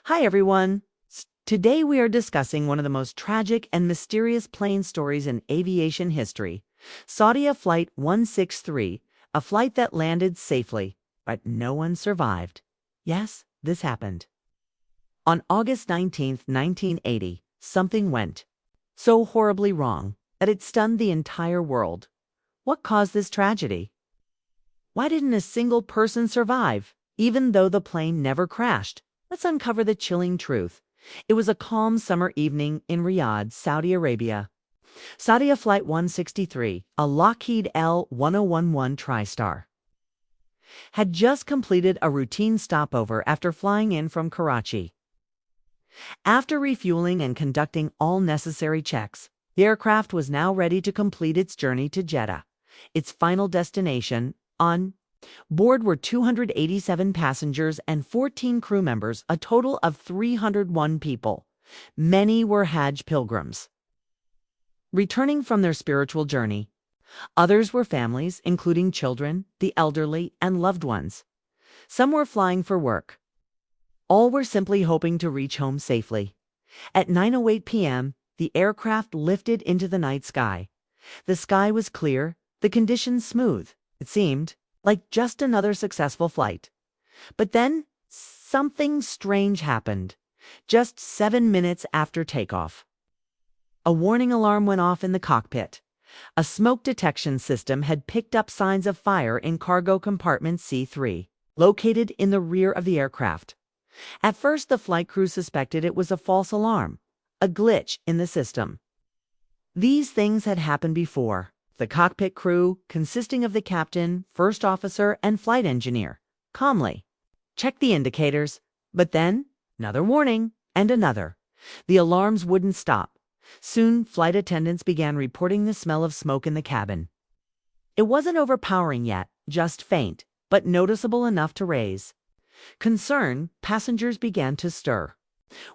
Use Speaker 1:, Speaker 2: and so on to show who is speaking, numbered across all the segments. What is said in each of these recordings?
Speaker 1: Hi, everyone. Today we are discussing one of the most tragic and mysterious plane stories in aviation history, Saudia Flight 163, a flight that landed safely, but no one survived. Yes, this happened. On August 19, 1980, something went so horribly wrong that it stunned the entire world. What caused this tragedy? Why didn't a single person survive, even though the plane never crashed? Let's uncover the chilling truth. It was a calm summer evening in Riyadh, Saudi Arabia. Saudia Flight 163, a Lockheed L-1011 TriStar, had just completed a routine stopover after flying in from Karachi. After refueling and conducting all necessary checks, the aircraft was now ready to complete its journey to Jeddah, its final destination. On board were 287 passengers and 14 crew members, a total of 301 people. Many were Hajj pilgrims, returning from their spiritual journey. Others were families, including children, the elderly, and loved ones. Some were flying for work. All were simply hoping to reach home safely. At 9:08 p.m., the aircraft lifted into the night sky. The sky was clear, the conditions smooth. It seemed like just another successful flight. But then, something strange happened. Just 7 minutes after takeoff, a warning alarm went off in the cockpit. A smoke detection system had picked up signs of fire in cargo compartment C3, located in the rear of the aircraft. At first, the flight crew suspected it was a false alarm, a glitch in the system. These things had happened before. The cockpit crew, consisting of the captain, first officer, and flight engineer, calmly checked the indicators. But then, another warning, and another. The alarms wouldn't stop. Soon, flight attendants began reporting the smell of smoke in the cabin. It wasn't overpowering yet, just faint, but noticeable enough to raise concern. Passengers began to stir.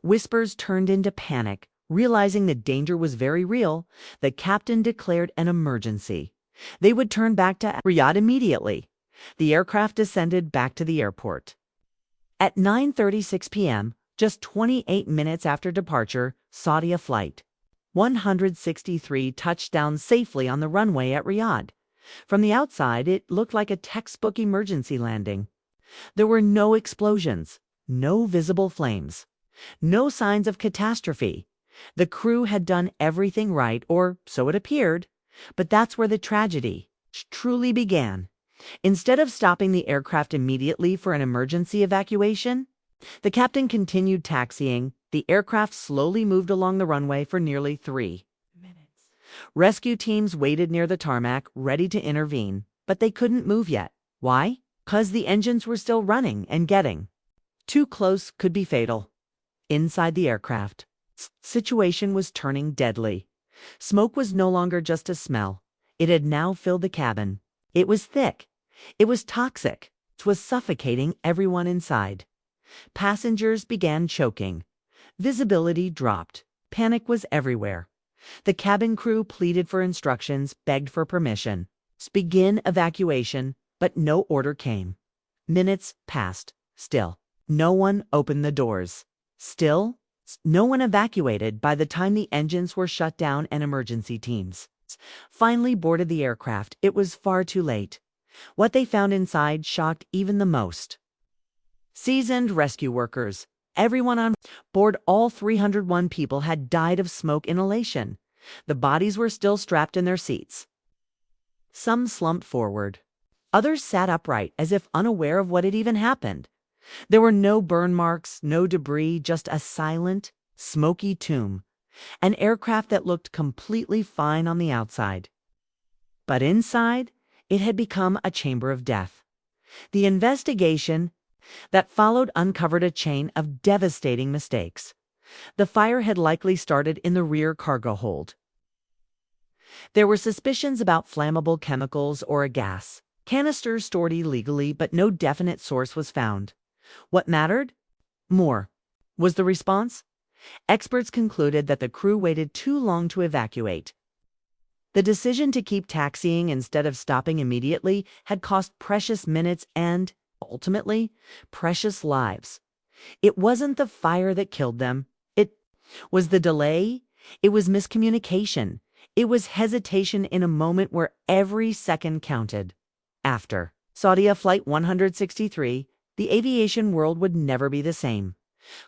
Speaker 1: Whispers turned into panic. Realizing the danger was very real, the captain declared an emergency. They would turn back to Riyadh immediately. The aircraft descended back to the airport. At 9:36 p.m., just 28 minutes after departure, Saudia Flight 163 touched down safely on the runway at Riyadh. From the outside, it looked like a textbook emergency landing. There were no explosions, no visible flames, no signs of catastrophe. The crew had done everything right, or so it appeared. But that's where the tragedy truly began. Instead of stopping the aircraft immediately for an emergency evacuation, the captain continued taxiing. The aircraft slowly moved along the runway for nearly 3 minutes. Rescue teams waited near the tarmac, ready to intervene, but they couldn't move yet. Why? Because the engines were still running, and getting too close could be fatal. Inside the aircraft, situation was turning deadly. Smoke was no longer just a smell. It had now filled the cabin. It was thick. It was toxic. It was suffocating everyone inside. Passengers began choking. Visibility dropped. Panic was everywhere. The cabin crew pleaded for instructions, begged for permission to begin evacuation, but no order came. Minutes passed. Still, no one opened the doors. Still, no one evacuated. By the time the engines were shut down and emergency teams finally boarded the aircraft, it was far too late. What they found inside shocked even the most. Seasoned rescue workers, everyone on board, all 301 people, had died of smoke inhalation. The bodies were still strapped in their seats. Some slumped forward. Others sat upright, as if unaware of what had even happened. There were no burn marks, no debris, just a silent, smoky tomb. An aircraft that looked completely fine on the outside. But inside, it had become a chamber of death. The investigation that followed uncovered a chain of devastating mistakes. The fire had likely started in the rear cargo hold. There were suspicions about flammable chemicals or a gas canister stored illegally, but no definite source was found. What mattered more was the response. Experts concluded that the crew waited too long to evacuate. The decision to keep taxiing instead of stopping immediately had cost precious minutes and, ultimately, precious lives. It wasn't the fire that killed them. It was the delay. It was miscommunication. It was hesitation in a moment where every second counted. After Saudia Flight 163, the aviation world would never be the same.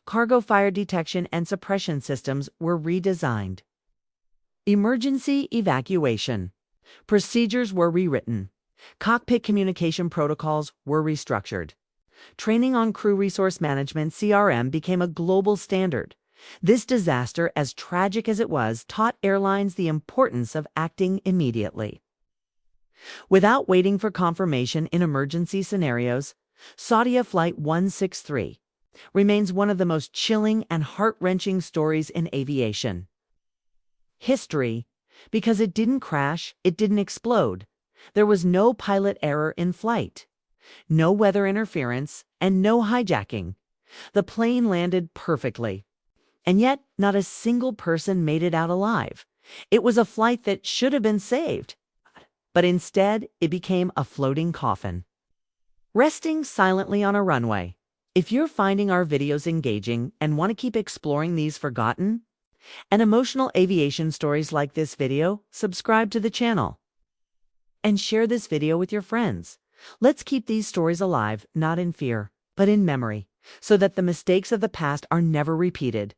Speaker 1: Cargo fire detection and suppression systems were redesigned. Emergency evacuation. Procedures were rewritten. Cockpit communication protocols were restructured. Training on crew resource management (CRM) became a global standard. This disaster, as tragic as it was, taught airlines the importance of acting immediately. Without waiting for confirmation in emergency scenarios, Saudia Flight 163 remains one of the most chilling and heart-wrenching stories in aviation history, because it didn't crash, it didn't explode. There was no pilot error in flight, no weather interference, and no hijacking. The plane landed perfectly. And yet, not a single person made it out alive. It was a flight that should have been saved, but instead, it became a floating coffin, resting silently on a runway. If you're finding our videos engaging and want to keep exploring these forgotten and emotional aviation stories like this video, subscribe to the channel and share this video with your friends. Let's keep these stories alive, not in fear, but in memory, so that the mistakes of the past are never repeated.